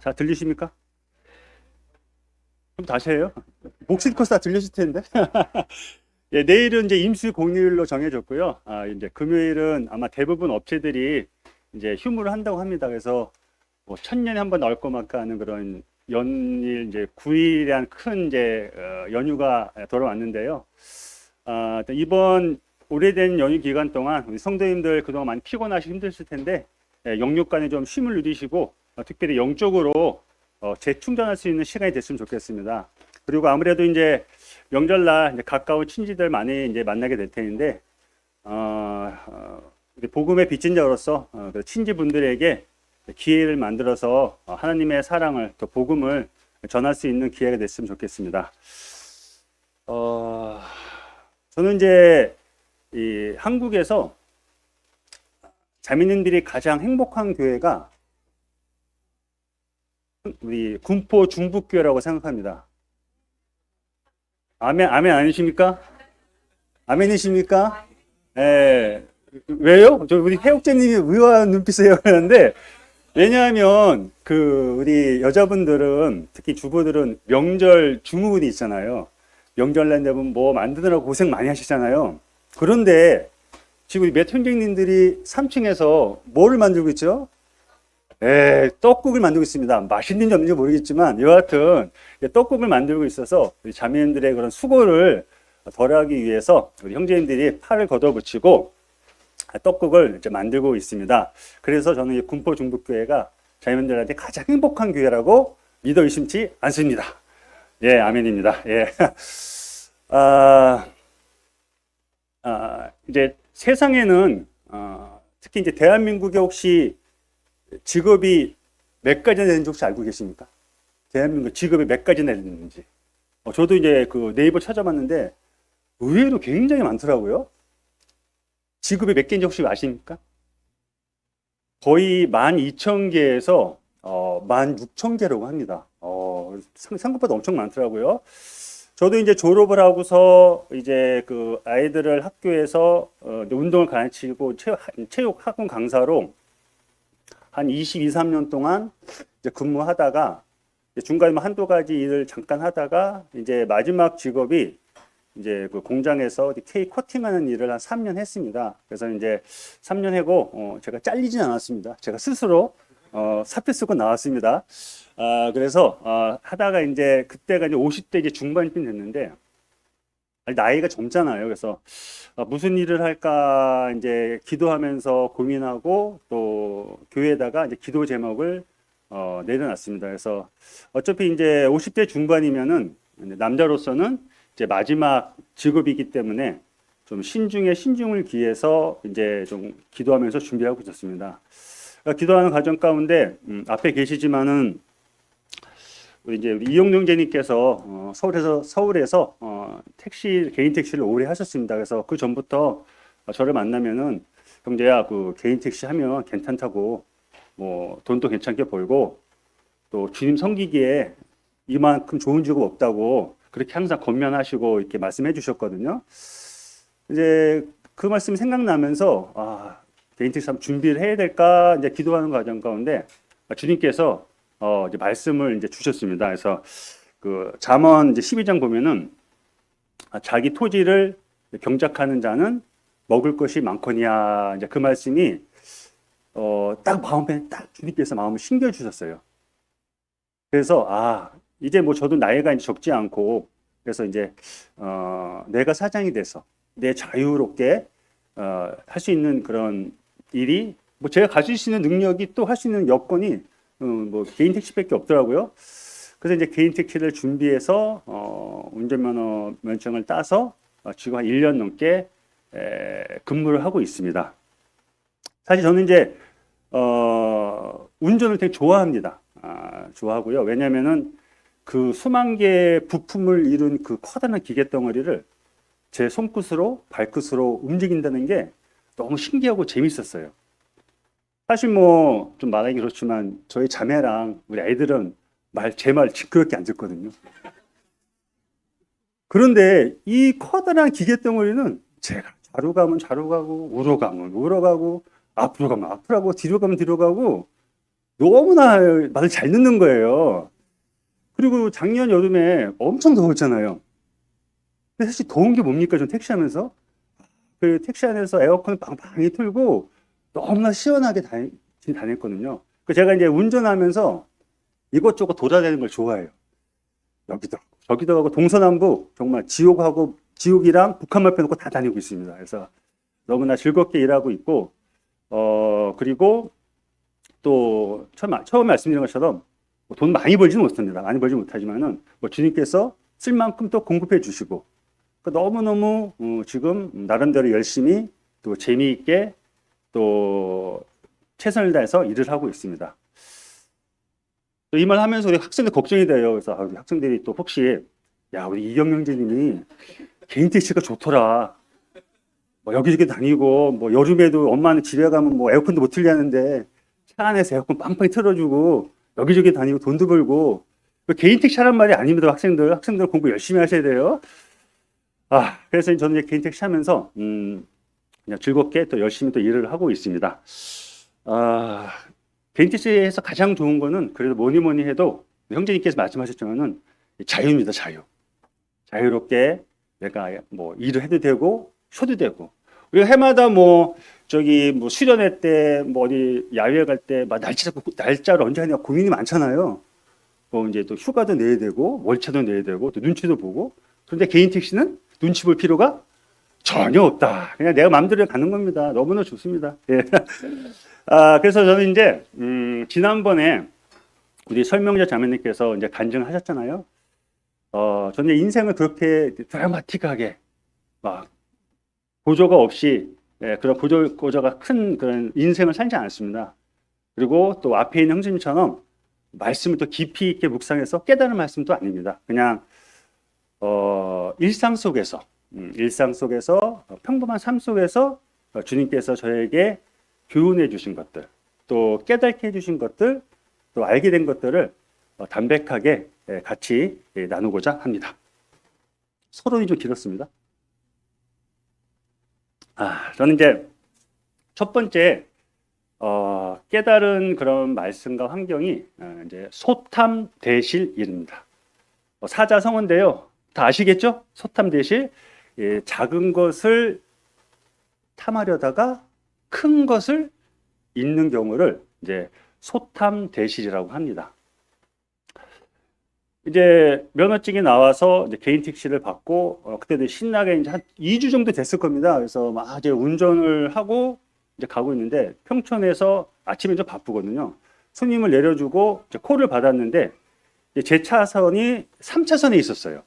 자, 들리십니까? 좀 다시 해요. 목소리 커서 다 들리실 텐데. 예, 내일은 이제 임시 공휴일로 정해졌고요. 이제 금요일은 아마 대부분 업체들이 이제 휴무를 한다고 합니다. 그래서 뭐 천년에 한 번 나올 것만큼 하는 그런 연일 이제 9일이란 큰 이제 연휴가 돌아왔는데요. 이번 오래된 연휴 기간 동안 우리 성도님들 그동안 많이 피곤하시고 힘드실 텐데 영육간에 좀 쉼을 누리시고 특별히 영적으로 재충전할 수 있는 시간이 됐으면 좋겠습니다. 그리고 아무래도 이제 명절날 이제 가까운 친지들 많이 이제 만나게 될 텐데 우리 복음의 빚진 자로서 그 친지분들에게 기회를 만들어서 하나님의 사랑을 또 복음을 전할 수 있는 기회가 됐으면 좋겠습니다. 저는 이제 이 한국에서 자매님들이 가장 행복한 교회가 우리 군포 중북교회라고 생각합니다. 아멘, 아멘 아니십니까? 아멘이십니까? 예. 왜요? 저 우리 해옥재님이 의아한 눈빛을 하는데 왜냐하면 그 우리 여자분들은 특히 주부들은 명절 중후군이 있잖아요. 명절날 되면 뭐 만드느라고 고생 많이 하시잖아요. 그런데 지금 우리 몇 형제님들이 3층에서 뭐를 만들고 있죠? 떡국을 만들고 있습니다. 맛있는지 없는지 모르겠지만 여하튼 떡국을 만들고 있어서 우리 자매님들의 그런 수고를 덜하기 위해서 우리 형제님들이 팔을 걷어붙이고 떡국을 이제 만들고 있습니다. 그래서 저는 이 군포 중북교회가 자매님들한테 가장 행복한 교회라고 믿어 의심치 않습니다. 예, 아멘입니다. 예. 이제 세상에는 특히 이제 대한민국에 혹시 직업이 몇 가지나 되는지 혹시 알고 계십니까? 대한민국 직업이 몇 가지나 되는지. 저도 이제 그 네이버 찾아봤는데 의외로 굉장히 많더라고요. 직업이 몇 개인지 혹시 아십니까? 거의 12,000개에서 16,000개라고 합니다. 생각보다 엄청 많더라고요. 저도 이제 졸업을 하고서 이제 그 아이들을 학교에서 운동을 가르치고 체육 학원 강사로 한 22, 3년 동안 이제 근무하다가 중간에 뭐 한두 가지 일을 잠깐 하다가 이제 마지막 직업이 이제 그 공장에서 케이크 커팅하는 일을 한 3년 했습니다. 그래서 이제 3년 하고 제가 잘리진 않았습니다. 제가 스스로 사표 쓰고 나왔습니다. 그래서 하다가 이제 그때가 이제 50대 이제 중반쯤 됐는데 나이가 젊잖아요. 그래서 무슨 일을 할까 이제 기도하면서 고민하고 또 교회에다가 이제 기도 제목을 내려놨습니다. 그래서 어차피 이제 50대 중반이면은 남자로서는 이제 마지막 직업이기 때문에 좀 신중에 신중을 기해서 이제 좀 기도하면서 준비하고 있었습니다. 기도하는 과정 가운데 앞에 계시지만은 우리 이제 우리 이용룡 제님께서 서울에서 개인 택시를 오래 하셨습니다. 그래서 그 전부터 저를 만나면은 형제야 그 개인 택시 하면 괜찮다고 뭐 돈도 괜찮게 벌고 또 주님 섬기기에 이만큼 좋은 직업 없다고 그렇게 항상 권면하시고 이렇게 말씀해 주셨거든요. 이제 그 말씀이 생각나면서 개인 택시 한번 준비를 해야 될까 이제 기도하는 과정 가운데 주님께서 이제 말씀을 이제 주셨습니다. 그래서 그 잠언 이제 12장 보면은 자기 토지를 경작하는 자는 먹을 것이 많거니와 이제 그 말씀이 딱 마음에 딱 주님께서 마음을 심겨 주셨어요. 그래서 이제 뭐 저도 나이가 이제 적지 않고 그래서 이제 내가 사장이 돼서 내 자유롭게 할 수 있는 그런 일이 뭐 제가 가질 수 있는 능력이 또 할 수 있는 여건이 뭐 개인 택시밖에 없더라고요. 그래서 이제 개인 택시를 준비해서 운전면허 면허증을 따서 지금 한 1년 넘게 근무를 하고 있습니다. 사실 저는 이제 운전을 되게 좋아합니다. 좋아하고요. 왜냐면은 그 수만 개의 부품을 이룬 그 커다란 기계 덩어리를 제 손끝으로 발끝으로 움직인다는 게 너무 신기하고 재밌었어요. 사실 뭐 좀 말하기 그렇지만 저희 자매랑 우리 애들은 제 말 시끄럽게 안 듣거든요. 그런데 이 커다란 기계 덩어리는 제가 좌로 가면 좌로 가고 우로 가면 우로 가고 앞으로 가면 앞으로 가고 뒤로 가면 뒤로 가고 너무나 말을 잘 듣는 거예요. 그리고 작년 여름에 엄청 더웠잖아요. 근데 사실 더운 게 뭡니까? 전 택시하면서 그 택시 안에서 에어컨을 빵빵히 틀고 너무나 시원하게 다녔거든요. 그 제가 이제 운전하면서 이것저것 돌아다니는 걸 좋아해요. 여기도 하고 저기도 하고 동서남북 정말 지옥하고 지옥이랑 북한만 빼놓고 다 다니고 있습니다. 그래서 너무나 즐겁게 일하고 있고 그리고 또 처음 말씀드린 것처럼 뭐돈 많이 벌지는 못합니다. 많이 벌지 못하지만은 뭐 주님께서 쓸 만큼 또 공급해 주시고 너무너무 지금 나름대로 열심히 또 재미있게 또 최선을 다해서 일을 하고 있습니다. 이 말 하면서 우리 학생들 걱정이 돼요. 그래서 우리 학생들이 또 혹시 야 우리 이경영재님이 개인 택시가 좋더라. 뭐 여기저기 다니고 뭐 여름에도 엄마는 집에 가면 뭐 에어컨도 못 틀게 하는데 차 안에서 에어컨 빵빵히 틀어주고 여기저기 다니고 돈도 벌고 개인 택시 하란 말이 아닙니다. 학생들 공부 열심히 하셔야 돼요. 그래서 저는 이제 개인 택시 하면서 그냥 즐겁게 또 열심히 또 일을 하고 있습니다. 개인 택시에서 가장 좋은 거는 그래도 뭐니 해도 형제님께서 말씀하셨지만은 자유입니다. 자유롭게 내가 뭐 일을 해도 되고 쉬어도 되고 우리가 해마다 뭐 저기 뭐 수련회 때 뭐 어디 야외 갈 때 막 날짜를 언제 하냐 고민이 많잖아요. 뭐 이제 또 휴가도 내야 되고 월차도 내야 되고 또 눈치도 보고 그런데 개인 택시는 눈치 볼 필요가 전혀 없다. 그냥 내가 마음대로 가는 겁니다. 너무나 좋습니다. 예. 그래서 저는 이제 지난번에 우리 설명자 자매님께서 이제 간증을 하셨잖아요. 저는 인생을 그렇게 드라마틱하게 막 보조가 없이 그런 보조가 큰 그런 인생을 살지 않았습니다. 그리고 또 앞에 있는 형제님처럼 말씀을 또 깊이 있게 묵상해서 깨달은 말씀도 아닙니다. 그냥 일상 속에서 평범한 삶 속에서 주님께서 저에게 교훈해 주신 것들, 또 깨닫게 해 주신 것들, 또 알게 된 것들을 담백하게 같이 나누고자 합니다. 서론이 좀 길었습니다. 저는 이제 첫 번째 깨달은 그런 말씀과 환경이 이제 소탐대실입니다. 사자성어인데요. 다 아시겠죠? 소탐대실. 작은 것을 탐하려다가 큰 것을 잃는 경우를 이제 소탐대실이라고 합니다. 이제 면허증이 나와서 이제 개인 택시를 받고 그때도 신나게 이제 한 2주 정도 됐을 겁니다. 그래서 막 이제 운전을 하고 이제 가고 있는데 평촌에서 아침에 좀 바쁘거든요. 손님을 내려주고 이제 콜을 받았는데 제 차선이 3차선에 있었어요.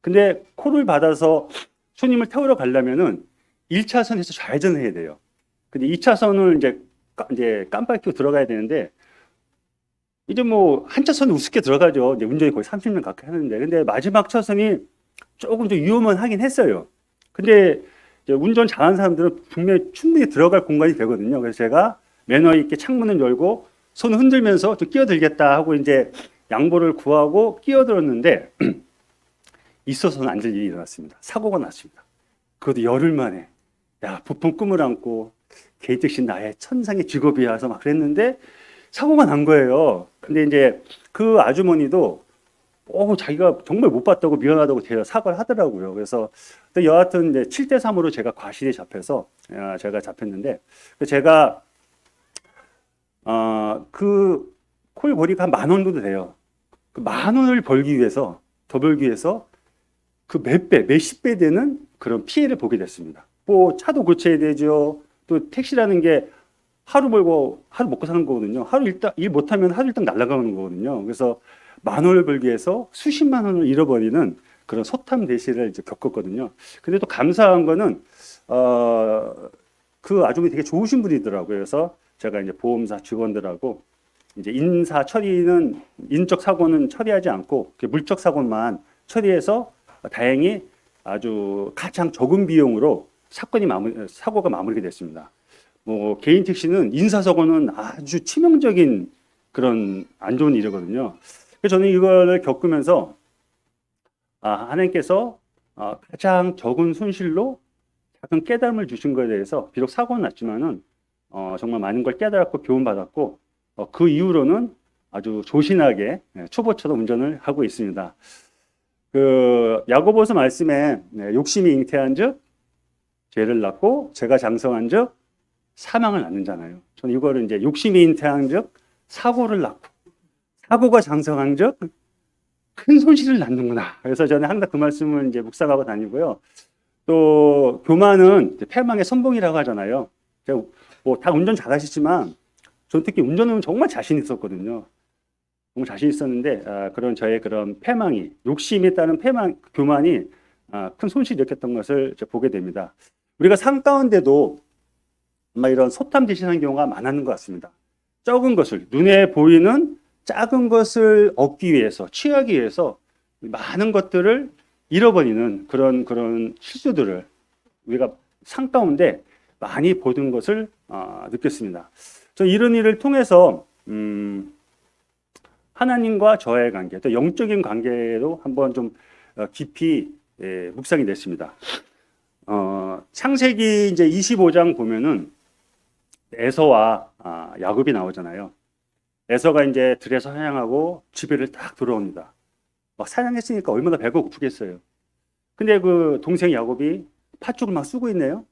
근데 콜을 받아서 손님을 태우러 가려면은 1차선에서 좌회전을 해야 돼요. 근데 2차선을 이제 깜빡 켜고 들어가야 되는데 이제 뭐 한 차선은 우습게 들어가죠. 이제 운전이 거의 30년 가까이 하는데 근데 마지막 차선이 조금 좀 위험은 하긴 했어요. 근데 이제 운전 잘하는 사람들은 분명히 충분히 들어갈 공간이 되거든요. 그래서 제가 매너 있게 창문을 열고 손을 흔들면서 좀 끼어들겠다 하고 이제 양보를 구하고 끼어들었는데 있어서는 안 될 일이 일어났습니다. 사고가 났습니다. 그것도 열흘 만에 야 부푼 꿈을 안고 개인 택시 나의 천상의 직업이어서 막 그랬는데 사고가 난 거예요. 근데 이제 그 아주머니도 자기가 정말 못 봤다고 미안하다고 사과를 하더라고요. 그래서 여하튼 이제 7대3으로 제가 과실이 잡혀서 제가 잡혔는데 제가 그 콜거리가 한 10,000원 정도 돼요. 그 10,000원을 벌기 위해서 더 벌기 위해서 그 몇십 배 되는 그런 피해를 보게 됐습니다. 뭐 차도 고쳐야 되죠. 또 택시라는 게 하루 벌고 하루 먹고 사는 거거든요. 하루 일단 일 못하면 하루 일당 날아가는 거거든요. 그래서 10,000원을 벌기 위해서 수십만 원을 잃어버리는 그런 소탐대실을 이제 겪었거든요. 근데 또 감사한 거는 그 아주머니 되게 좋으신 분이더라고요. 그래서 제가 이제 보험사 직원들하고 이제 인사 처리는 인적 사고는 처리하지 않고 물적 사고만 처리해서 다행히 아주 가장 적은 비용으로 사고가 마무리가 됐습니다. 뭐 개인 택시는 인사사고는 아주 치명적인 그런 안 좋은 일이거든요. 그래서 저는 이걸 겪으면서 하나님께서 가장 적은 손실로 작은 깨달음을 주신 것에 대해서 비록 사고는 났지만은 정말 많은 걸 깨달았고 교훈받았고 그 이후로는 아주 조신하게 초보처럼 운전을 하고 있습니다. 그 야고보서 말씀에 욕심이 잉태한즉 죄를 낳고 죄가 장성한즉 사망을 낳는잖아요. 저는 이거를 이제 욕심이 잉태한즉 사고를 낳고 사고가 장성한즉 큰 손실을 낳는구나. 그래서 저는 항상 그 말씀을 이제 묵상하고 다니고요. 또 교만은 패망의 선봉이라고 하잖아요. 제가 뭐 다 운전 잘하시지만 전 특히 운전은 정말 자신 있었거든요. 정말 자신 있었는데 그런 저의 그런 패망이 욕심에 따른 교만이 큰 손실을 일으켰던 것을 보게 됩니다. 우리가 삶 가운데도 아마 이런 소탐대신한 경우가 많았는 것 같습니다. 적은 것을 눈에 보이는 작은 것을 얻기 위해서 취하기 위해서 많은 것들을 잃어버리는 그런 실수들을 우리가 삶 가운데 많이 보던 것을 느꼈습니다. 저 이런 일을 통해서 하나님과 저의 관계, 또 영적인 관계도 한번 좀 깊이 묵상이 됐습니다. 창세기 이제 25장 보면은 에서와 야곱이 나오잖아요. 에서가 이제 들에서 사냥하고 집에를 딱 들어옵니다. 막 사냥했으니까 얼마나 배가 고프겠어요. 근데 그 동생 야곱이 팥죽을 막 쓰고 있네요.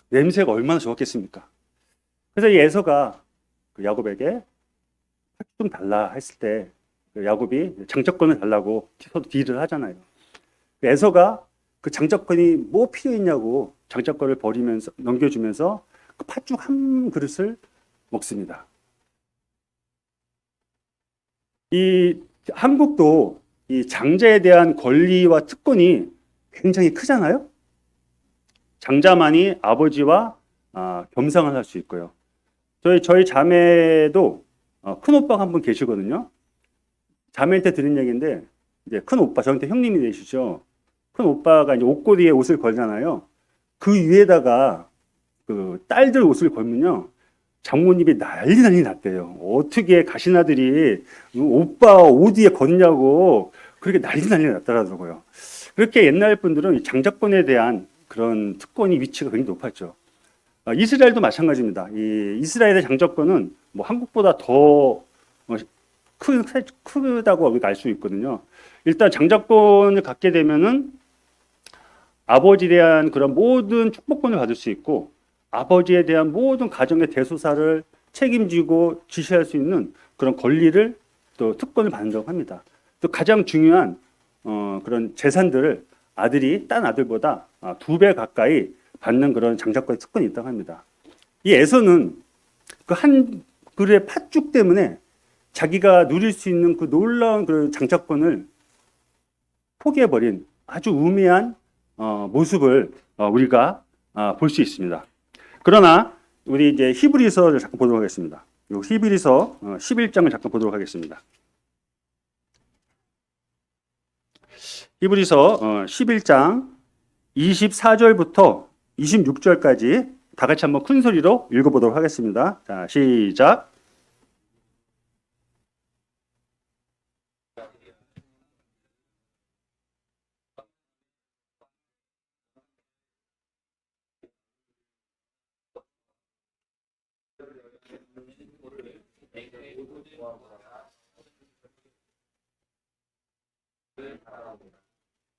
냄새가 얼마나 좋았겠습니까? 그래서 이 에서가 그 야곱에게 팥죽 좀 달라 했을 때 그 야곱이 장적권을 달라고 서로 딜을 하잖아요. 에서가 그 장적권이 뭐 필요 있냐고 장적권을 버리면서 넘겨주면서 그 팥죽 한 그릇을 먹습니다. 이 한국도 이 장자에 대한 권리와 특권이 굉장히 크잖아요. 장자만이 아버지와 겸상을 할 수 있고요. 저희 자매도 큰 오빠가 한 분 계시거든요. 자매한테 들은 얘기인데 이제 큰 오빠 저한테 형님이 되시죠. 큰 오빠가 이제 옷걸이에 옷을 걸잖아요. 그 위에다가 그 딸들 옷을 걸면요. 장모님이 난리 났대요. 어떻게 가신 아들이 오빠 옷 위에 걷냐고 그렇게 난리 났더라고요. 그렇게 옛날 분들은 장자권에 대한 그런 특권이 위치가 굉장히 높았죠. 이스라엘도 마찬가지입니다. 이 이스라엘의 장자권은 뭐 한국보다 더 크다고 우리가 알 수 있거든요. 일단 장자권을 갖게 되면은 아버지에 대한 그런 모든 축복권을 받을 수 있고 아버지에 대한 모든 가정의 대소사를 책임지고 지시할 수 있는 그런 권리를 또 특권을 받는다고 합니다. 또 가장 중요한 그런 재산들을 아들이 딴 아들보다 2배 가까이 받는 그런 장자권의 특권이 있다고 합니다. 이 에서는 그 한 그릇의 팥죽 때문에 자기가 누릴 수 있는 그 놀라운 그런 장자권을 포기해버린 아주 우매한 모습을 우리가 볼 수 있습니다. 그러나 우리 이제 히브리서를 잠깐 보도록 하겠습니다. 요 히브리서 11장을 잠깐 보도록 하겠습니다. 히브리서 11장 24절부터 26절까지 다 같이 한번 큰 소리로 읽어보도록 하겠습니다. 자, 시작.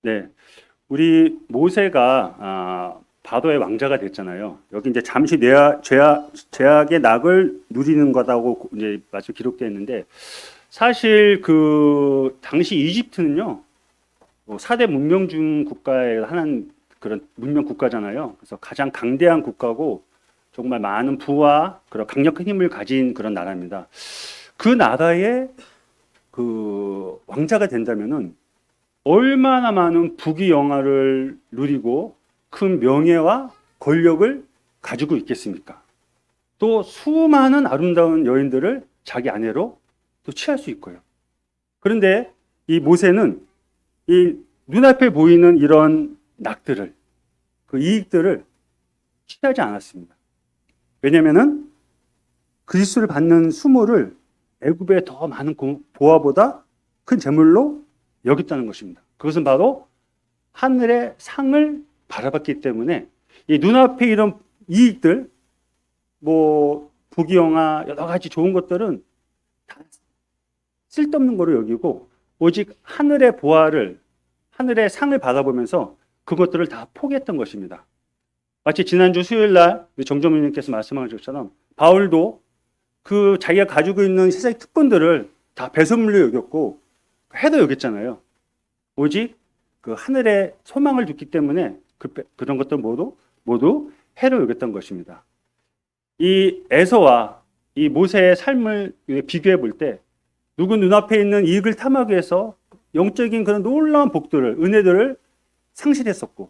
네, 우리 모세가 바도의 왕자가 됐잖아요. 여기 이제 잠시 죄악의 낙을 누리는 거다고 이제 말씀 기록되어 있는데 사실 그 당시 이집트는요 4대 문명 중 국가의 하나는 그런 문명 국가잖아요. 그래서 가장 강대한 국가고 정말 많은 부와 그런 강력한 힘을 가진 그런 나라입니다. 그 나라의 그 왕자가 된다면은 얼마나 많은 부귀영화를 누리고 큰 명예와 권력을 가지고 있겠습니까? 또 수많은 아름다운 여인들을 자기 아내로 또 취할 수 있고요. 그런데 이 모세는 이 눈앞에 보이는 이런 낙들을 그 이익들을 취하지 않았습니다. 왜냐하면은 그리스도를 받는 수모를 애굽의 더 많은 보화보다 큰 재물로 여겼다는 것입니다. 그것은 바로 하늘의 상을 바라봤기 때문에 이 눈앞에 이런 이익들, 뭐 부귀영화 여러 가지 좋은 것들은 다 쓸데없는 거로 여기고 오직 하늘의 보화를, 하늘의 상을 바라보면서 그것들을 다 포기했던 것입니다. 마치 지난주 수요일 날 정정민님께서 말씀하신 것처럼 바울도 그 자기가 가지고 있는 세상의 특권들을 다 배설물로 여겼고 해도 여겼잖아요. 오직 그 하늘의 소망을 뒀기 때문에 그런 것들 모두 해로 여겼던 것입니다. 이 에서와 이 모세의 삶을 비교해 볼 때 누구 눈앞에 있는 이익을 탐하기 위해서 영적인 그런 놀라운 복들을, 은혜들을 상실했었고,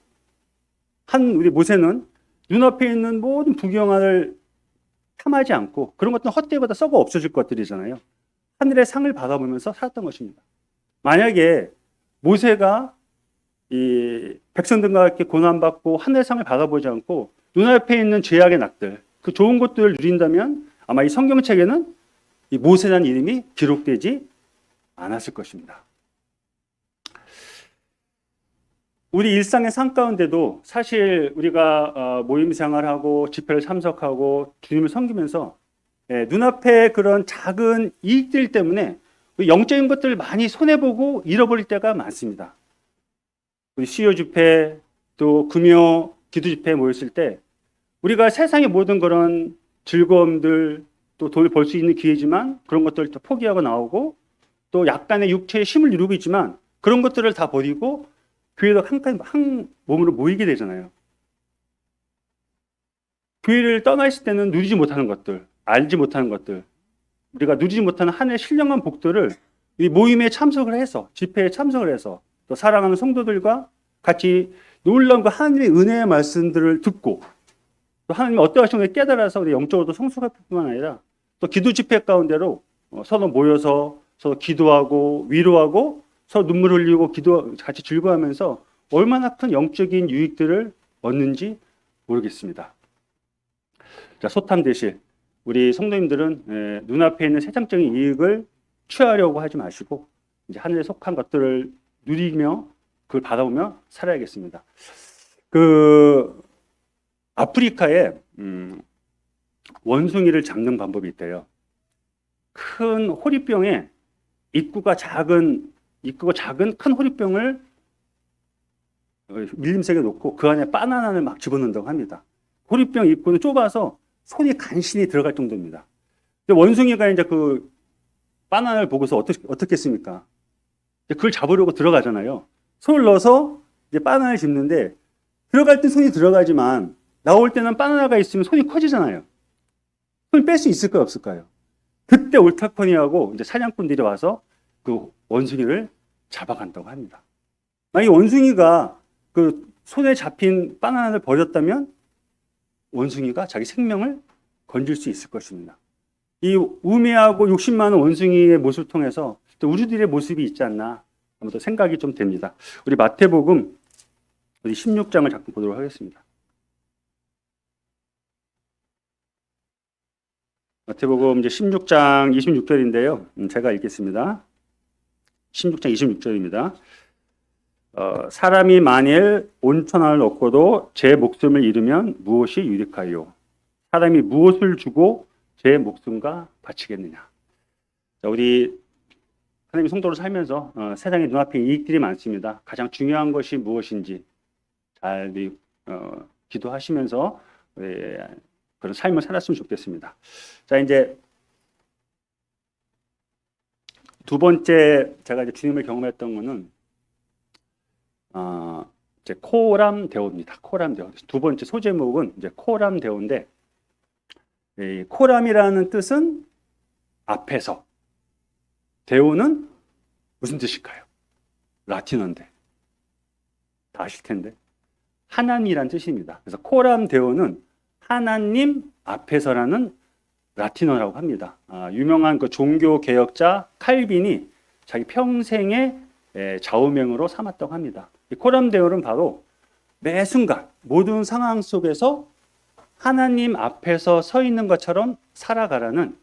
우리 모세는 눈앞에 있는 모든 부귀영화를 탐하지 않고 그런 것들은 헛되보다 썩어 없어질 것들이잖아요. 하늘의 상을 바라보면서 살았던 것입니다. 만약에 모세가 이 백성들과 함께 고난받고 하늘의 상을 바라보지 않고 눈앞에 있는 죄악의 낙들, 그 좋은 것들을 누린다면 아마 이 성경책에는 이 모세라는 이름이 기록되지 않았을 것입니다. 우리 일상의 삶 가운데도 사실 우리가 모임 생활하고 집회를 참석하고 주님을 섬기면서 눈앞에 그런 작은 이익들 때문에 영적인 것들을 많이 손해보고 잃어버릴 때가 많습니다. 우리 수요 집회 또 금요 기도 집회에 모였을 때 우리가 세상의 모든 그런 즐거움들 또 돈을 벌 수 있는 기회지만 그런 것들을 또 포기하고 나오고 또 약간의 육체의 힘을 이루고 있지만 그런 것들을 다 버리고 교회로 한 몸으로 모이게 되잖아요. 교회를 떠나 있을 때는 누리지 못하는 것들, 알지 못하는 것들, 우리가 누리지 못하는 하늘의 신령한 복들을 이 모임에 참석을 해서, 집회에 참석을 해서 또 사랑하는 성도들과 같이 놀라운 그 하나님의 은혜의 말씀들을 듣고 또 하나님이 어떠하신 걸 깨달아서 우리 영적으로도 성숙할 뿐만 아니라 또 기도 집회 가운데로 서로 모여서 서로 기도하고 위로하고 서로 눈물 흘리고 같이 즐거워하면서 얼마나 큰 영적인 유익들을 얻는지 모르겠습니다. 자, 소탐대실 우리 성도님들은 눈앞에 있는 세상적인 이익을 취하려고 하지 마시고 이제 하늘에 속한 것들을 누리며 그걸 바라보며 살아야겠습니다. 아프리카에 원숭이를 잡는 방법이 있대요. 큰 호리병에 입구가 작은 큰 호리병을 밀림색에 놓고 그 안에 바나나를 막 집어넣는다고 합니다. 호리병 입구는 좁아서 손이 간신히 들어갈 정도입니다. 근데 원숭이가 이제 그 바나나를 보고서 어떻게 했습니까? 그걸 잡으려고 들어가잖아요. 손을 넣어서 이제 바나나를 집는데 들어갈 때 손이 들어가지만 나올 때는 바나나가 있으면 손이 커지잖아요. 손을 뺄 수 있을까요, 없을까요? 그때 올타커니하고 이제 사냥꾼들이 와서 그 원숭이를 잡아간다고 합니다. 만약에 원숭이가 그 손에 잡힌 바나나를 버렸다면 원숭이가 자기 생명을 건질 수 있을 것입니다. 이 우매하고 욕심 많은 원숭이의 모습을 통해서 또 우리들의 모습이 있지 않나 아무튼 생각이 좀 됩니다. 우리 마태복음 우리 16장을 잠깐 보도록 하겠습니다. 마태복음 이제 16장 26절인데요. 제가 읽겠습니다. 16장 26절입니다. 사람이 만일 온 천하를 얻고도 제 목숨을 잃으면 무엇이 유익하요? 사람이 무엇을 주고 제 목숨과 바치겠느냐? 자, 우리 하나님 성도로 살면서 세상에 눈앞에 이익들이 많습니다. 가장 중요한 것이 무엇인지 잘 기도하시면서 그런 삶을 살았으면 좋겠습니다. 자, 이제 두 번째 제가 이제 주님을 경험했던 거는 이제 코람데오입니다. 코람데오. 두 번째 소제목은 이제 코람데오인데 이 코람이라는 뜻은 앞에서, 데오는 무슨 뜻일까요? 라틴어인데 다 아실 텐데 하나님이란 뜻입니다. 그래서 코람데오는 하나님 앞에서라는 라틴어라고 합니다. 유명한 그 종교 개혁자 칼빈이 자기 평생의 좌우명으로 삼았다고 합니다. 이 코람데오는 바로 매 순간 모든 상황 속에서 하나님 앞에서 서 있는 것처럼 살아가라는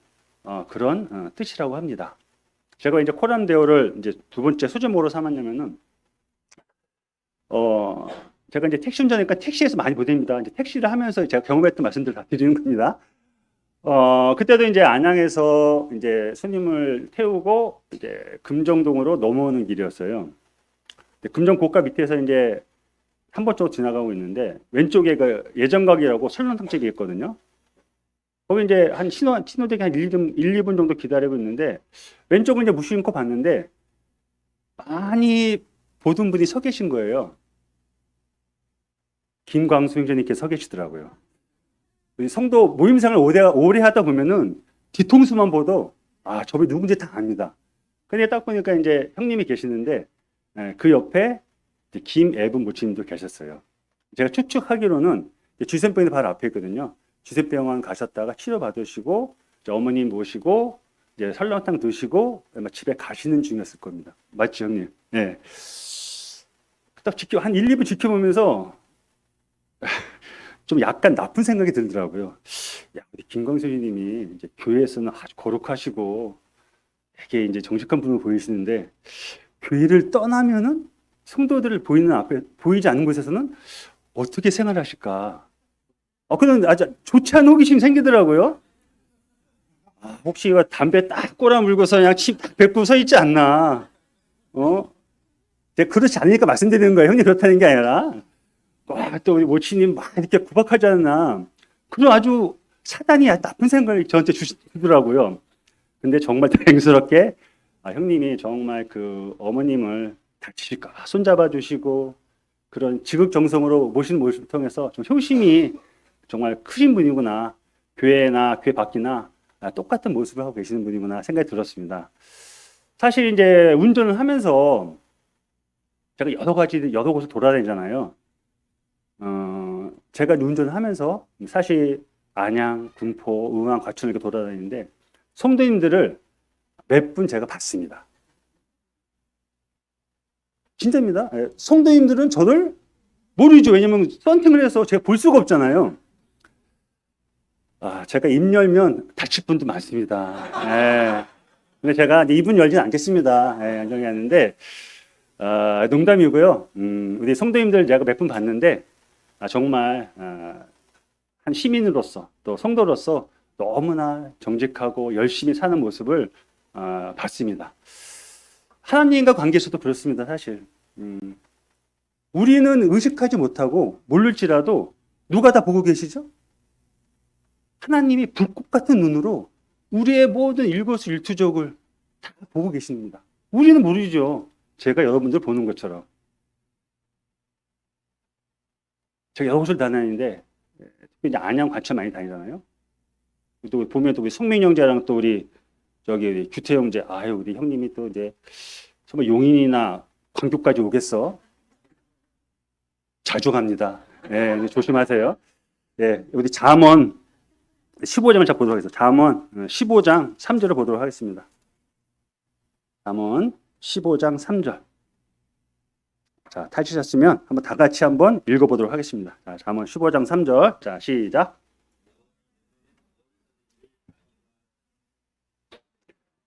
그런 뜻이라고 합니다. 제가 이제 코람데오를 이제 두 번째 소제목으로 삼았냐면은 제가 이제 택시 운전하니까 택시에서 많이 보냅니다. 이제 택시를 하면서 제가 경험했던 말씀들 다 드리는 겁니다. 그때도 이제 안양에서 이제 손님을 태우고 이제 금정동으로 넘어오는 길이었어요. 근데 금정 고가 밑에서 이제 한 번 쪽 지나가고 있는데 왼쪽에 그 예정각이라고 설렁탕집이 있거든요. 거기 이제 한 신호대기 한 1, 2분 정도 기다리고 있는데 왼쪽을 이제 무심코 봤는데 많이 보던 분이 서 계신 거예요. 김광수 형제님께 서 계시더라고요. 우리 성도 모임생을 오래 하다 보면은 뒤통수만 봐도 아, 저분이 누군지 다 압니다. 근데 딱 보니까 이제 형님이 계시는데 그 옆에 이제 김애분 모치님도 계셨어요. 제가 추측하기로는 주센병이 바로 앞에 있거든요. 주센병원 가셨다가 치료 받으시고 어머님 모시고 이제 설렁탕 드시고 아마 집에 가시는 중이었을 겁니다. 맞죠, 형님? 네. 딱 한 1, 2분 지켜보면서 좀 약간 나쁜 생각이 들더라고요. 야, 우리 김광수님이 이제 교회에서는 아주 거룩하시고 되게 이제 정직한 분으로 보이시는데 교회를 떠나면은 성도들을 보이는 앞에 보이지 않는 곳에서는 어떻게 생활하실까? 그런 아주 좋지 않은 호기심이 생기더라고요. 혹시 이거 담배 딱 꼬라 물고서 그냥 침딱 뱉고 서 있지 않나? 제가 그렇지 않으니까 말씀드리는 거예요. 형님 그렇다는 게 아니라. 와, 또 우리 모치님 막 이렇게 구박하지 않나. 그런 아주 사단이 나쁜 생각을 저한테 주시더라고요. 근데 정말 다행스럽게 형님이 정말 그 어머님을 다치실까 봐 손잡아 주시고 그런 지극정성으로 모시는 모습을 통해서 좀 효심이 정말 크신 분이구나. 교회나 교회 밖이나 똑같은 모습을 하고 계시는 분이구나 생각이 들었습니다. 사실 이제 운전을 하면서 제가 여러 곳을 돌아다니잖아요. 제가 운전을 하면서 사실 안양, 군포, 의왕, 과천 이렇게 돌아다니는데 성도님들을 몇 분 제가 봤습니다. 진짜입니다. 성도님들은 저를 모르죠. 왜냐면 썬팅을 해서 제가 볼 수가 없잖아요. 제가 입 열면 다칠 분도 많습니다. 근데 제가 입은 열진 않겠습니다. 안정이 하는데 농담이고요. 우리 성도님들 제가 몇 분 봤는데 정말 한 시민으로서 또 성도로서 너무나 정직하고 열심히 사는 모습을 봤습니다. 하나님과 관계에서도 그렇습니다. 사실 우리는 의식하지 못하고 모를지라도 누가 다 보고 계시죠? 하나님이 불꽃 같은 눈으로 우리의 모든 일거수일투족을 다 보고 계십니다. 우리는 모르죠. 제가 여러분들 보는 것처럼. 제가 여러 곳을 다니는데 이제 안양 과천 많이 다니잖아요. 또 보면 또 우리 성민 형제랑 또 우리 저기 규태 형제, 우리 형님이 또 이제 정말 용인이나 광주까지 오겠어. 자주 갑니다. 네, 조심하세요. 네, 우리 잠언 15장을 자 보도록 하겠습니다. 잠언 15장 3절을 보도록 하겠습니다. 잠언 15장 3절. 자, 타시셨으면 한번 다 같이 한번 읽어보도록 하겠습니다. 자, 잠언 15장 3절. 자, 시작.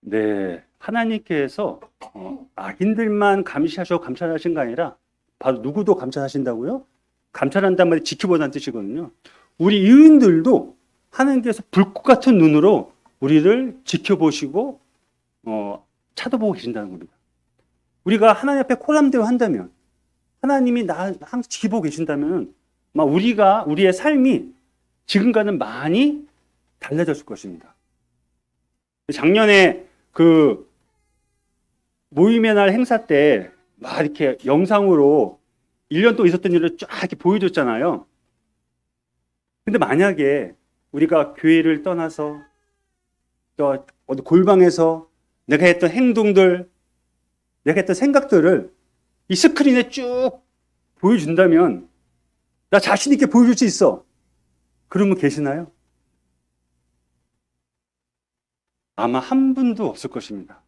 네, 하나님께서 악인들만 감시하시고 감찰하신 거 아니라 바로 누구도 감찰하신다고요? 감찰한단 말이 지켜보자는 뜻이거든요. 우리 의인들도 하나님께서 불꽃 같은 눈으로 우리를 지켜보시고 쳐다보고 계신다는 겁니다. 우리가 하나님 앞에 코람대고 한다면 하나님이 나 항상 지켜보고 계신다면 우리의 삶이 지금과는 많이 달라졌을 것입니다. 작년에 그 모임의 날 행사 때 막 이렇게 영상으로 1년 동안 있었던 일을 쫙 이렇게 보여줬잖아요. 근데 만약에 우리가 교회를 떠나서 또 어디 골방에서 내가 했던 행동들, 내가 했던 생각들을 이 스크린에 쭉 보여준다면 나 자신 있게 보여줄 수 있어. 그런 분 계시나요? 아마 한 분도 없을 것입니다.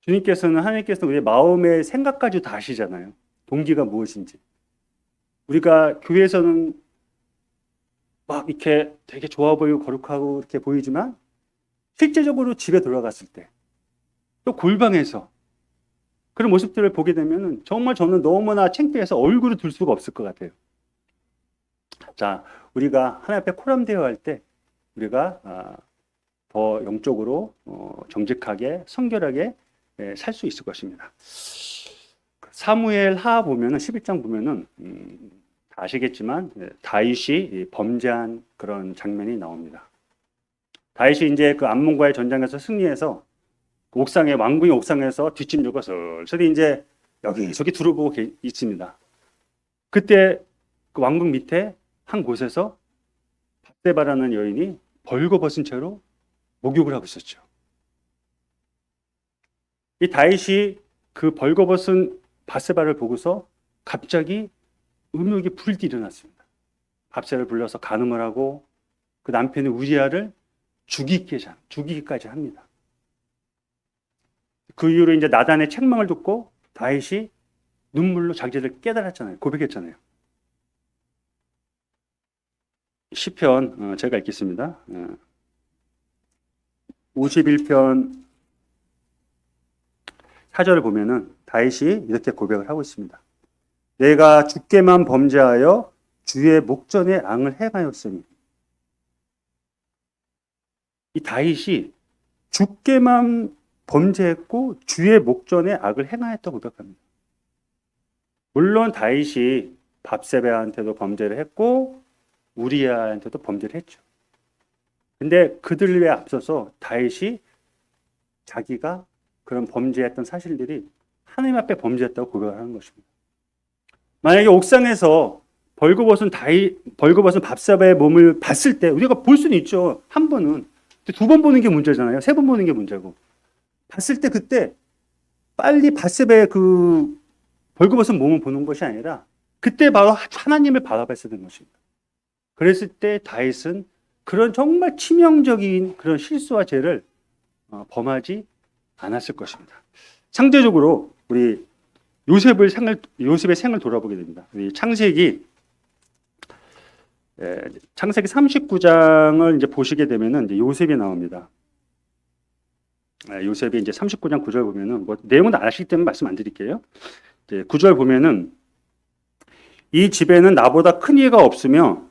하나님께서는 우리의 마음의 생각까지 다 아시잖아요. 동기가 무엇인지. 우리가 교회에서는 막 이렇게 되게 좋아 보이고 거룩하고 이렇게 보이지만 실제적으로 집에 돌아갔을 때 또 골방에서 그런 모습들을 보게 되면 정말 저는 너무나 창피해서 얼굴을 들 수가 없을 것 같아요. 자, 우리가 하나님 앞에 코람되어 할 때 우리가 더 영적으로 정직하게 성결하게 살 수 있을 것입니다. 사무엘 하 보면은 11장 보면은 다 아시겠지만 다윗이 범죄한 그런 장면이 나옵니다. 다윗이 이제 그 암몬과의 전장에서 승리해서 옥상에 왕궁의 옥상에서 뒷짐 주고 슬슬 이제 여기저기 두루보고 있습니다. 그때 그 왕궁 밑에 한 곳에서 밧세바라는 여인이 벌거벗은 채로 목욕을 하고 있었죠. 이 다윗이 그 벌거벗은 밧세바를 보고서 갑자기 음욕이 불이 일어났습니다. 밧세바를 불러서 간음을 하고 그 남편의 우리아를 죽이기까지 합니다. 그 이후로 이제 나단의 책망을 듣고 다윗이 눈물로 자기를 깨달았잖아요. 고백했잖아요. 시편 제가 읽겠습니다. 51편 4절을 보면은 다윗이 이렇게 고백을 하고 있습니다. 내가 주께만 범죄하여 주의 목전에 앙을 행하였으니. 이 다윗이 주께만 범죄했고 주의 목전에 악을 행하였다고 고백합니다. 물론 다윗이 밧세바한테도 범죄를 했고 우리아한테도 범죄를 했죠. 근데 그들에 앞서서 다윗이 자기가 그런 범죄했던 사실들이 하나님 앞에 범죄했다고 고백을 하는 것입니다. 만약에 옥상에서 벌거벗은 밧세바의 몸을 봤을 때 우리가 볼 수는 있죠. 한 번은. 두 번 보는 게 문제잖아요. 세 번 보는 게 문제고. 봤을 때 그때 빨리 밧세바의 그 벌거벗은 몸을 보는 것이 아니라 그때 바로 하나님을 바라봤어야 되는 것입니다. 그랬을 때 다윗은 그런 정말 치명적인 그런 실수와 죄를 범하지 않았을 것입니다. 상대적으로 우리 요셉의 생을 돌아보게 됩니다. 우리 창세기 39장을 이제 보시게 되면은 이제 요셉이 나옵니다. 요셉이 이제 39장 9절 보면은 뭐 내용은 아시기 때문에 말씀 안 드릴게요. 이제 9절 보면은 이 집에는 나보다 큰 이가 없으며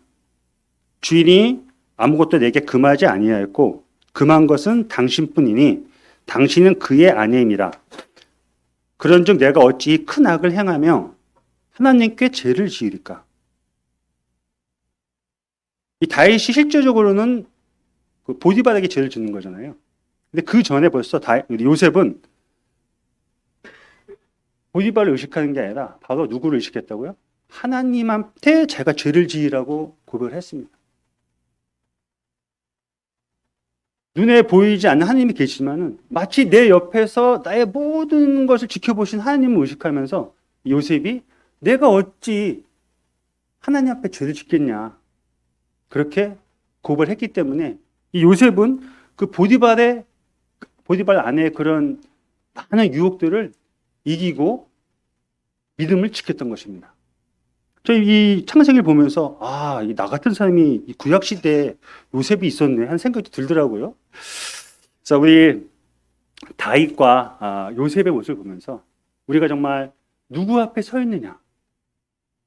주인이 아무것도 내게 금하지 아니하였고 금한 것은 당신뿐이니 당신은 그의 아내임이라. 그런즉 내가 어찌 큰 악을 행하며 하나님께 죄를 지으리까? 이 다윗이 실제적으로는 그 보디발에게 죄를 짓는 거잖아요. 근데 그 전에 벌써 요셉은 보디발을 의식하는 게 아니라 바로 누구를 의식했다고요? 하나님한테 제가 죄를 지으라고 고백을 했습니다. 눈에 보이지 않는 하나님이 계시지만은 마치 내 옆에서 나의 모든 것을 지켜보신 하나님을 의식하면서 요셉이 내가 어찌 하나님 앞에 죄를 짓겠냐 그렇게 고백을 했기 때문에 이 요셉은 그 보디발 안에 그런 많은 유혹들을 이기고 믿음을 지켰던 것입니다. 저희 이 창세기를 보면서 나 같은 사람이 이 구약 시대에 요셉이 있었네 하는 생각이 들더라고요. 그래서 우리 다윗과 요셉의 모습을 보면서 우리가 정말 누구 앞에 서 있느냐,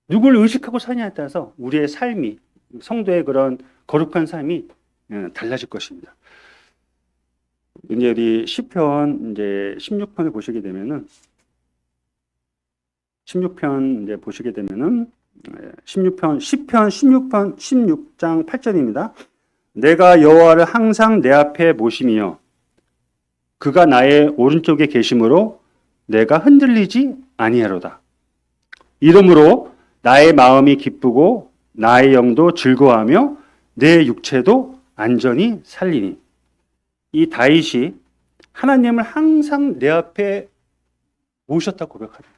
누구를 의식하고 서느냐에 따라서 우리의 삶이 성도의 그런 거룩한 삶이 달라질 것입니다. 이제 우리 시편 이제 16편을 보시게 되면은 16편 이제 보시게 되면은 16장 8절입니다. 내가 여호와를 항상 내 앞에 모심이여 그가 나의 오른쪽에 계심으로 내가 흔들리지 아니하로다. 이러므로 나의 마음이 기쁘고 나의 영도 즐거워하며 내 육체도 안전히 살리니. 이 다윗이 하나님을 항상 내 앞에 모셨다고 고백합니다.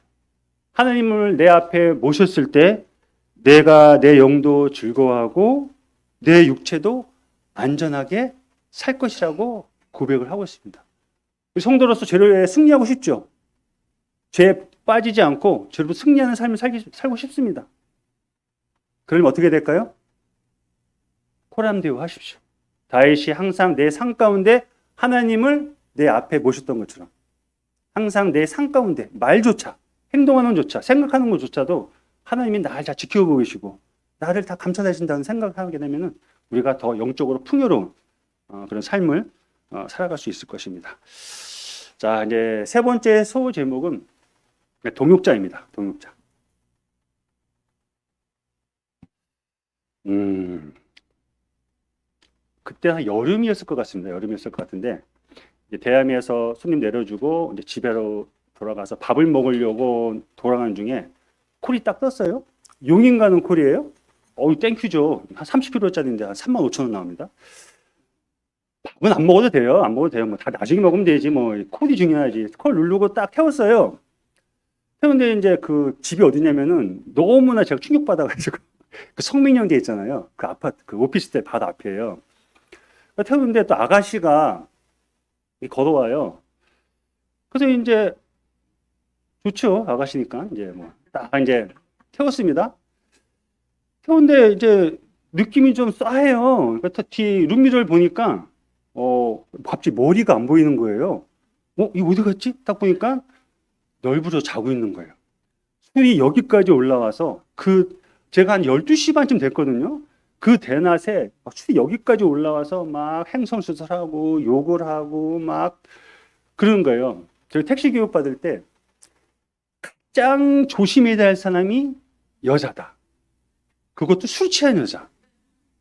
하나님을 내 앞에 모셨을 때 내가 내 영도 즐거워하고 내 육체도 안전하게 살 것이라고 고백을 하고 있습니다. 성도로서 죄를 승리하고 싶죠. 죄에 빠지지 않고 죄로 승리하는 삶을 살고 싶습니다. 그러면 어떻게 될까요? 코람데오 하십시오. 다윗이 항상 내 삶 가운데 하나님을 내 앞에 모셨던 것처럼 항상 내 삶 가운데 말조차 행동하는 조차 생각하는 것조차도 하나님이 날 잘 지켜보고 계시고 나를 다 감춰내신다는 생각을 하게 되면은 우리가 더 영적으로 풍요로운 그런 삶을 살아갈 수 있을 것입니다. 자, 이제 세 번째 소 제목은 동역자입니다. 동역자. 그때 한 여름이었을 것 같습니다. 여름이었을 것 같은데 이제 대함에서 손님 내려주고 이제 집에로 돌아가서 밥을 먹으려고 돌아가는 중에 콜이 딱 떴어요. 용인 가는 콜이에요. 어우 땡큐죠. 한 30kg짜리인데 한 35,000원 나옵니다. 밥은 안 먹어도 돼요. 안 먹어도 돼요. 뭐 다 나중에 먹으면 되지. 뭐 콜이 중요하지. 콜 누르고 딱 태웠어요. 태웠는데 이제 그 집이 어디냐면은 너무나 제가 충격받아가지고 그 성민영대 있잖아요. 그 아파트 그 오피스텔 바로 앞이에요. 태우는데 또 아가씨가 걸어와요. 그래서 이제 좋죠. 아가씨니까 이제 뭐 딱 이제 태웠습니다. 태웠는데 이제 느낌이 좀 싸해요. 그러니까 뒤 룸미러를 보니까 갑자기 머리가 안 보이는 거예요. 이거 어디 갔지? 딱 보니까 널브러 자고 있는 거예요. 술이 여기까지 올라와서 제가 한 12시 반쯤 됐거든요. 그 대낮에 술이 여기까지 올라와서 막 행성수설하고 욕을 하고 막 그러는 거예요. 저희 택시 교육 받을 때 가장 조심해야 할 사람이 여자다. 그것도 술 취한 여자.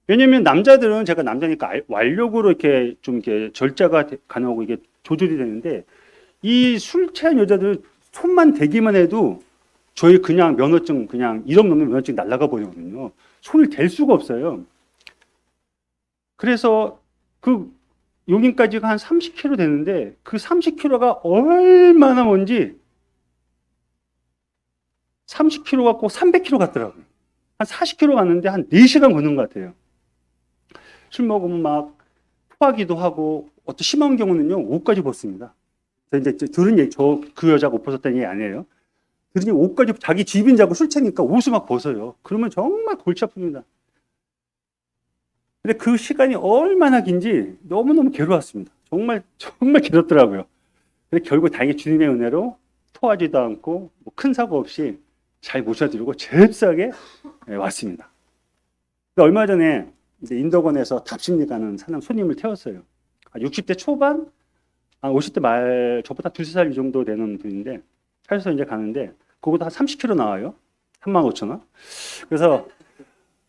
왜냐면 남자들은 제가 남자니까 완력으로 이렇게 좀 이렇게 절자가 가능하고 이게 조절이 되는데 이 술 취한 여자들은 손만 대기만 해도 저희 그냥 면허증 그냥 1억 넘는 면허증 날아가 버리거든요. 손을 댈 수가 없어요. 그래서 그 용인까지가 한 30km 되는데 그 30km가 얼마나 먼지 30km 갖고 300km 갔더라고요. 한 40km 갔는데 한 4시간 걷는 것 같아요. 술 먹으면 막 토하기도 하고 어떤 심한 경우는요 옷까지 벗습니다. 이제 들은 얘기, 그 여자가 옷 벗었다는 얘기 아니에요. 들으니 옷까지 자기 집인 줄 알고 술 채니까 옷을 막 벗어요. 그러면 정말 골치 아픕니다. 근데 그 시간이 얼마나 긴지 너무너무 괴로웠습니다. 정말 정말 괴롭더라고요. 근데 결국 다행히 주님의 은혜로 토하지도 않고 뭐 큰 사고 없이 잘 모셔드리고 잽싸게 왔습니다. 얼마 전에 이제 인덕원에서 답심리 가는 사람 손님을 태웠어요. 60대 초반, 50대 말, 저보다 두세 살 이 정도 되는 분인데, 차에서 이제 가는데, 그거보다 한 30km 나와요. 35,000원. 그래서,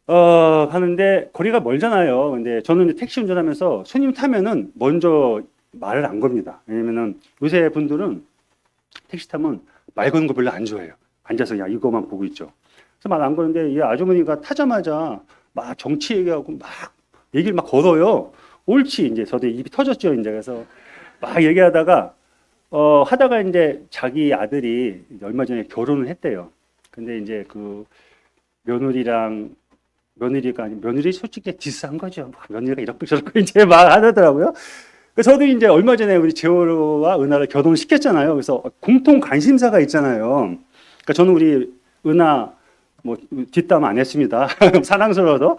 가는데, 거리가 멀잖아요. 근데 저는 이제 택시 운전하면서 손님 타면은 먼저 말을 안 겁니다. 왜냐면은 요새 분들은 택시 타면 말 거는 거 별로 안 좋아해요. 앉아서 그냥 이거만 보고 있죠. 그래서 말 안 거는데, 이 아주머니가 타자마자 막 정치 얘기하고 막 얘기를 막 걸어요. 옳지. 이제 저도 입이 터졌죠. 이제 그래서 막 얘기하다가 하다가 이제 자기 아들이 얼마 전에 결혼을 했대요. 근데 이제 그 며느리 솔직히 디스한 거죠. 며느리가 이렇게 저렇게 이제 막 하더라고요. 저도 이제 얼마 전에 우리 재호와 은하를 결혼시켰잖아요. 그래서 공통 관심사가 있잖아요. 그러니까 저는 우리 은하 뭐 뒷담 안 했습니다. 사랑스러워서.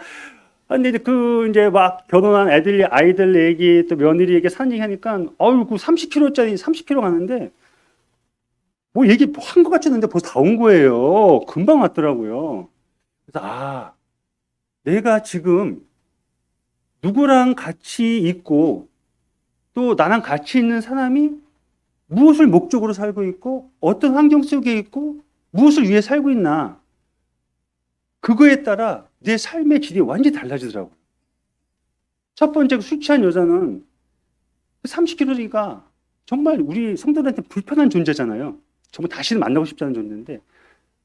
근데 이제 막 결혼한 아이들 얘기 또 며느리 얘기 산 얘기 하니까 그 30km짜리 30km 가는데 뭐 얘기 한 것 같지 않은데 벌써 다 온 거예요. 금방 왔더라고요. 그래서 내가 지금 누구랑 같이 있고 또 나랑 같이 있는 사람이 무엇을 목적으로 살고 있고 어떤 환경 속에 있고 무엇을 위해 살고 있나 그거에 따라 내 삶의 질이 완전히 달라지더라고요. 첫 번째 술 취한 여자는 30kg가 정말 우리 성도들한테 불편한 존재잖아요. 정말 다시는 만나고 싶지 않은 존재인데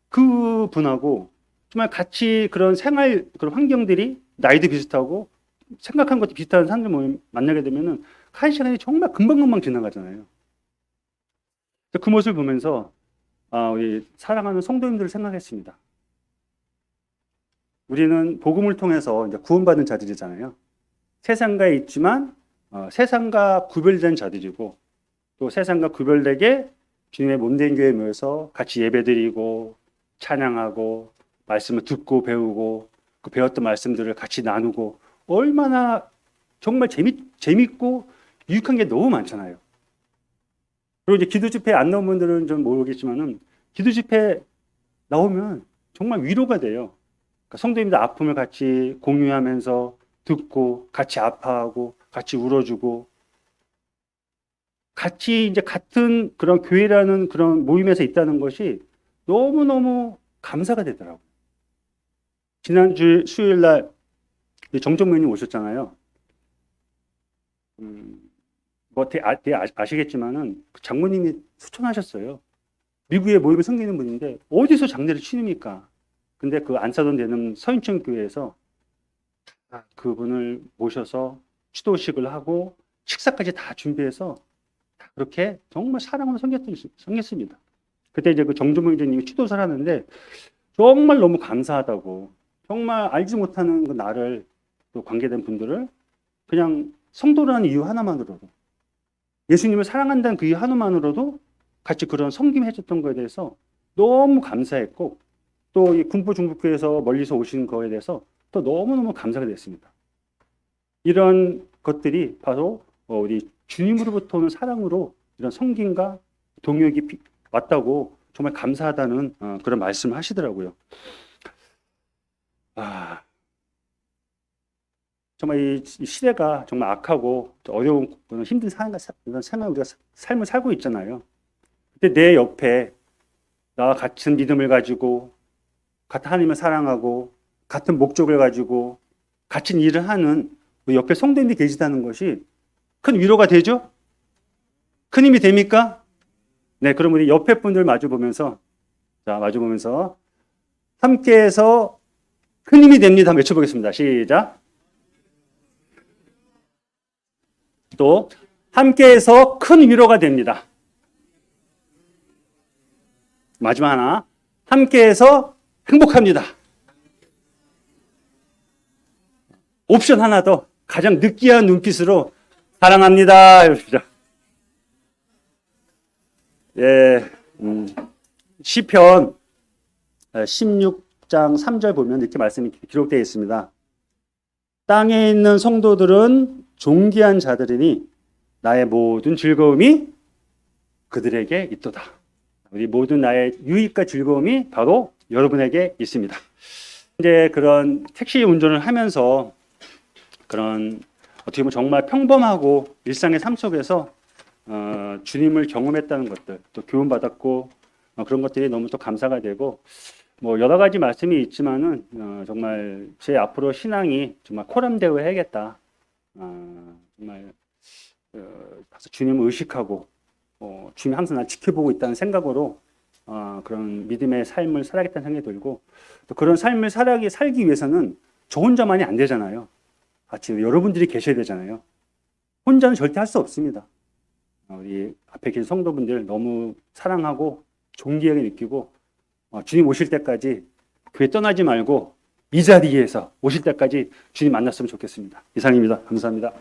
그 분하고 정말 같이 그런 그런 환경들이 나이도 비슷하고 생각한 것도 비슷한 사람들 만나게 되면은 한 시간이 정말 금방금방 지나가잖아요. 그 모습을 보면서 우리 사랑하는 성도님들을 생각했습니다. 우리는 복음을 통해서 이제 구원받은 자들이잖아요. 세상가에 있지만 세상과 구별된 자들이고 또 세상과 구별되게 주님의 몸된 교회에 모여서 같이 예배드리고 찬양하고 말씀을 듣고 배우고 그 배웠던 말씀들을 같이 나누고 얼마나 정말 재밌고 유익한 게 너무 많잖아요. 그리고 이제 기도 집회 안 나온 분들은 좀 모르겠지만은 기도 집회 나오면 정말 위로가 돼요. 그러니까 성도님들 아픔을 같이 공유하면서 듣고 같이 아파하고 같이 울어주고 같이 이제 같은 그런 교회라는 그런 모임에서 있다는 것이 너무너무 감사가 되더라고요. 지난주 수요일 날 정정면님 오셨잖아요. 뭐 아시겠지만은 그 장모님이 수천하셨어요. 미국에 모임을 섬기는 분인데 어디서 장례를 치릅니까? 근데 그 안사돈 되는 서인천 교회에서 그분을 모셔서 추도식을 하고 식사까지 다 준비해서 그렇게 정말 사랑으로 섬겼습니다. 그때 이제 그 정주몽주님이 추도사를 하는데 정말 너무 감사하다고, 정말 알지 못하는 그 나를 또 관계된 분들을 그냥 성도라는 이유 하나만으로도, 예수님을 사랑한다는 그 이유 하나만으로도 같이 그런 섬김 해줬던 거에 대해서 너무 감사했고, 또 이 군포 중북교에서 멀리서 오신 거에 대해서 또 너무너무 감사가 됐습니다. 이런 것들이 바로 우리 주님으로부터 오는 사랑으로 이런 섬김과 동역이 왔다고 정말 감사하다는 그런 말씀을 하시더라고요. 정말 이 시대가 정말 악하고 어려운 힘든 생활 우리가 삶을 살고 있잖아요. 근데 내 옆에 나와 같은 믿음을 가지고 같은 하나님을 사랑하고 같은 목적을 가지고 같은 일을 하는 우리 옆에 성도님들이 계시다는 것이 큰 위로가 되죠? 큰 힘이 됩니까? 네, 그럼 우리 옆에 분들 마주보면서 함께해서 큰 힘이 됩니다. 한번 외쳐보겠습니다. 시작. 또 함께해서 큰 위로가 됩니다. 마지막 하나, 함께해서 행복합니다. 옵션 하나 더, 가장 느끼한 눈빛으로 사랑합니다. 이러시죠. 예, 시편 16장 3절 보면 이렇게 말씀이 기록되어 있습니다. 땅에 있는 성도들은 존귀한 자들이니 나의 모든 즐거움이 그들에게 있도다. 우리 모든 나의 유익과 즐거움이 바로 여러분에게 있습니다. 이제 그런 택시 운전을 하면서 그런 어떻게 보면 정말 평범하고 일상의 삶 속에서 주님을 경험했다는 것들, 또 교훈받았고 그런 것들이 너무 또 감사가 되고, 뭐 여러 가지 말씀이 있지만은 정말 제 앞으로 신앙이 정말 코람되어 해야겠다. 정말 주님을 의식하고 주님이 항상 날 지켜보고 있다는 생각으로 그런 믿음의 삶을 살아야겠다는 생각이 들고, 또 그런 삶을 살기 위해서는 저 혼자만이 안 되잖아요. 같이 여러분들이 계셔야 되잖아요. 혼자는 절대 할 수 없습니다. 우리 앞에 계신 성도분들 너무 사랑하고 존귀하게 느끼고, 주님 오실 때까지 교회 떠나지 말고 이 자리에서 오실 때까지 주님 만났으면 좋겠습니다. 이상입니다. 감사합니다.